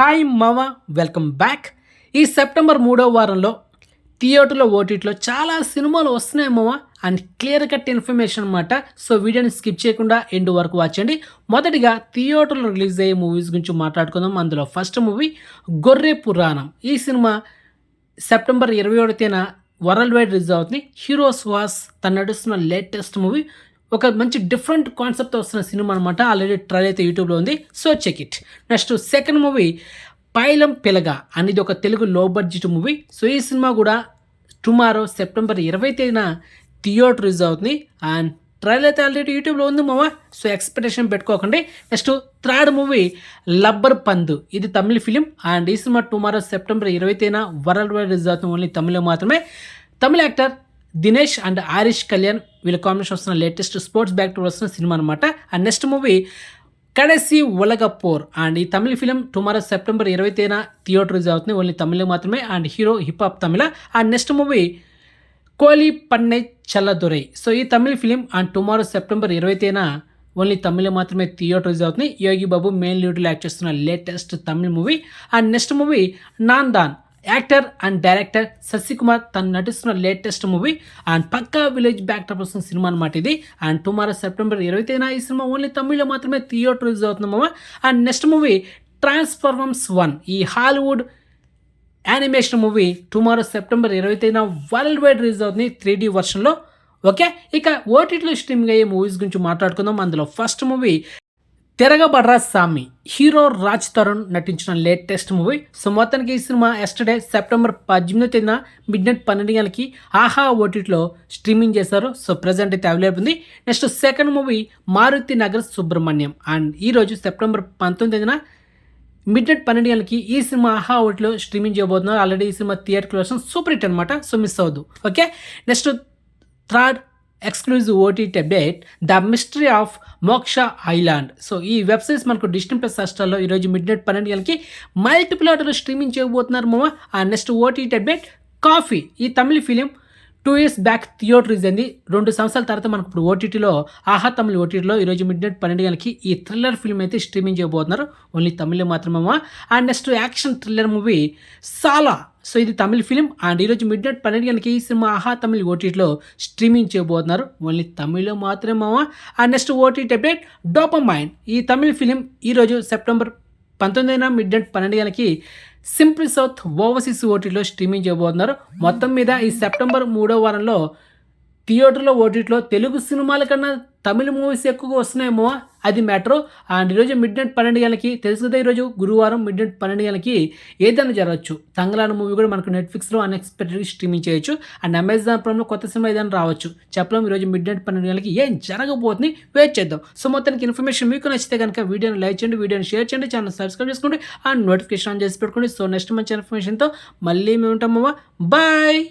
Hi మామ, welcome back. ఈ September 3వ వారంలో థియేటర్లో ఓటీటీలో చాలా సినిమాలు వస్తున్నాయి మామ. అండ్ క్లియర్ కట్ ఇన్ఫర్మేషన్ అనమాట. సో వీడియోని స్కిప్ చేయకుండా ఎండ్ వరకు వాచండి. మొదటిగా థియేటర్లో రిలీజ్ అయ్యే మూవీస్ గురించి మాట్లాడుకుందాం. అందులో ఫస్ట్ మూవీ గొర్రె పురాణం. ఈ సినిమా సెప్టెంబర్ 21 తేదీన వరల్డ్ వైడ్ రిలీజ్ అవుతుంది. హీరో సుహాస్ తను నడుస్తున్న లేటెస్ట్ మూవీ. ఒక మంచి డిఫరెంట్ కాన్సెప్ట్ వస్తున్న సినిమా అనమాట. ఆల్రెడీ ట్రైల్ అయితే యూట్యూబ్లో ఉంది, so check it. Next second movie Pailam Pilaga అనేది ఒక Telugu low budget movie. So ఈ సినిమా కూడా టుమారో సెప్టెంబర్ 20 తేదీన థియేటర్ రిలీజ్ అవుతుంది. అండ్ ట్రైల్ అయితే ఆల్రెడీ యూట్యూబ్లో ఉంది మామ, సో ఎక్స్పెక్టేషన్ పెట్టుకోకండి. Next third movie Lubber Pandhu. ఇది తమిళ ఫిలిం. అండ్ ఈ సినిమా టుమారో సెప్టెంబర్ 20 తేదీన వరల్డ్ వైడ్ రిలీజ్ అవుతుంది. ఓన్లీ తమిళ మాత్రమే. తమిళ యాక్టర్ దినేష్ అండ్ ఆరిష్ కళ్యాణ్ వీళ్ళ కాంబినేషన్ వస్తున్న లేటెస్ట్ స్పోర్ట్స్ బ్యాక్ టు వస్తున్న సినిమా అనమాట. And next movie Kadaisi Ulaga Por. And ఈ తమిళ ఫిలిం టుమారో సెప్టెంబర్ 20 తేదీన థియేటర్ రిలీజ్ అవుతుంది. ఓన్లీ తమిళ మాత్రమే. And hero hip hop Tamil. And next movie Kozhipannai Chelladurai. So ఈ Tamil film and tomorrow September 20 తేదీన ఓన్లీ తమిళ మాత్రమే థియేటర్ రిలీజ్ అవుతుంది. యోగి బాబు మెయిన్ లీడ్లో యాక్ట్ చేస్తున్న latest Tamil movie. And next movie Naandhaan. Actor and director Sasikumar తను నటిస్తున్న లేటెస్ట్ మూవీ. అండ్ పక్కా విలేజ్ బ్యాక్డ్రాప్ వస్తున్న సినిమా అనమాట ఇది. అండ్ టుమారో సెప్టెంబర్ 20 తేదీన ఈ సినిమా ఓన్లీ తమిళ్లో మాత్రమే థియేటర్ రిలీజ్ అవుతుంది మామ. And next movie transformers 1. ఈ Hollywood animation movie tomorrow September 20 తేదీన వరల్డ్ వైడ్ రిలీజ్ అవుతుంది 3D వర్షన్లో. ఓకే, ఇక ఓటీటీలో స్ట్రీమింగ్ అయ్యే మూవీస్ గురించి మాట్లాడుకుందాం. అందులో ఫస్ట్ మూవీ తిరగబడ్రా సామి. హీరో రాజ్ తరుణ్ నటించిన లేటెస్ట్ మూవీ. సో మొత్తానికి ఈ సినిమా ఎస్టర్డే సెప్టెంబర్ 18 తేదీన మిడ్నైట్ 12 గంటలకి ఆహా ఓటీటీలో స్ట్రీమింగ్ చేశారు. సో ప్రజెంట్ అయితే అవైలబుల్ ఉంది. Next second movie Maruthi Nagar Subramanyam. And ఈరోజు సెప్టెంబర్ 19 తేదీన మిడ్నైట్ 12 గంటలకి ఈ సినిమా ఆహా ఓటీలో స్ట్రీమింగ్ చేయబోతున్నారు. ఆల్రెడీ ఈ సినిమా థియేటర్ వర్షన్ సూపర్ హిట్ అనమాట, సో మిస్ అవ్వద్దు. Okay, next third exclusive OTT update the mystery of Moksha island. So ఈ వెబ్సైట్స్ మనకు డిస్నీ ప్లస్ హాట్‌స్టార్లో ఈరోజు మిడ్నైట్ 12 గంటలకి మల్టిపుల్ ఆర్డర్లో స్ట్రీమింగ్ చేయబోతున్నారు మామ. And next OTT update coffee. ఈ Tamil film 2 years back theatre release అయింది. 2 సంవత్సరాల తర్వాత మనకు ఇప్పుడు ఓటీటీలో ఆహా తమిళ ఓటీటీలో ఈరోజు మిడ్నైట్ 12 గంటలకి ఈ థ్రిల్లర్ ఫిల్మ్ అయితే స్ట్రీమింగ్ చేయబోతున్నారు. ఓన్లీ తమిళ మాత్రమే. And next action thriller movie సాలా. సో ఇది తమిళ ఫిలిం. అండ్ ఈరోజు మిడ్నైట్ 12 గంటలకి ఈ సినిమా ఆహా తమిళ ఓటీటీలో స్ట్రీమింగ్ చేయబోతున్నారు. ఓన్లీ తమిళ మాత్రమే మామ. And next OTT update dopamine. ఈ తమిళ ఫిలిం ఈరోజు సెప్టెంబర్ 19 మిడ్నైట్ 12 గంటలకి సింప్లీ సౌత్ ఓవర్సీస్ ఓటీటీలో స్ట్రీమింగ్ చేయబోతున్నారు. మొత్తం మీద ఈ సెప్టెంబర్ 3వ వారంలో థియేటర్లో ఓటీటీలో తెలుగు సినిమాల కన్నా తమిళ మూవీస్ ఎక్కువగా వస్తున్నాయేమో, అది మ్యాటర్. అండ్ ఈరోజు మిడ్నైట్ 12 గంటలకి తెలుసు కదా, ఈరోజు గురువారం మిడ్నైట్ 12 గంటలకి ఏదైనా జరగచ్చు. తంగలాన మూవీ కూడా మనకు నెట్ఫ్లిక్స్లో అన్ఎక్స్పెక్టెడ్గా స్ట్రీమింగ్ చేయొచ్చు. అండ్ అమెజాన్ ప్రైమ్లో కొత్త సినిమా ఏదైనా రావచ్చు, చెప్పలేం. ఈరోజు మిడ్నైట్ 12 గంటలకి ఏం జరగబోతుంది, వెయిట్ చేద్దాం. సో మొత్తానికి ఇన్ఫర్మేషన్ మీకు నచ్చితే కనుక వీడియోని లైక్ చేయండి, వీడియోని షేర్ చేయండి, ఛానల్ సబ్స్క్రైబ్ చేసుకోండి, అండ్ నోటిఫికేషన్ ఆన్ చేసి పెట్టుకోండి. సో నెక్స్ట్ మంచి ఇన్ఫర్మేషన్తో మళ్ళీ మేము ఉంటాము. బాయ్.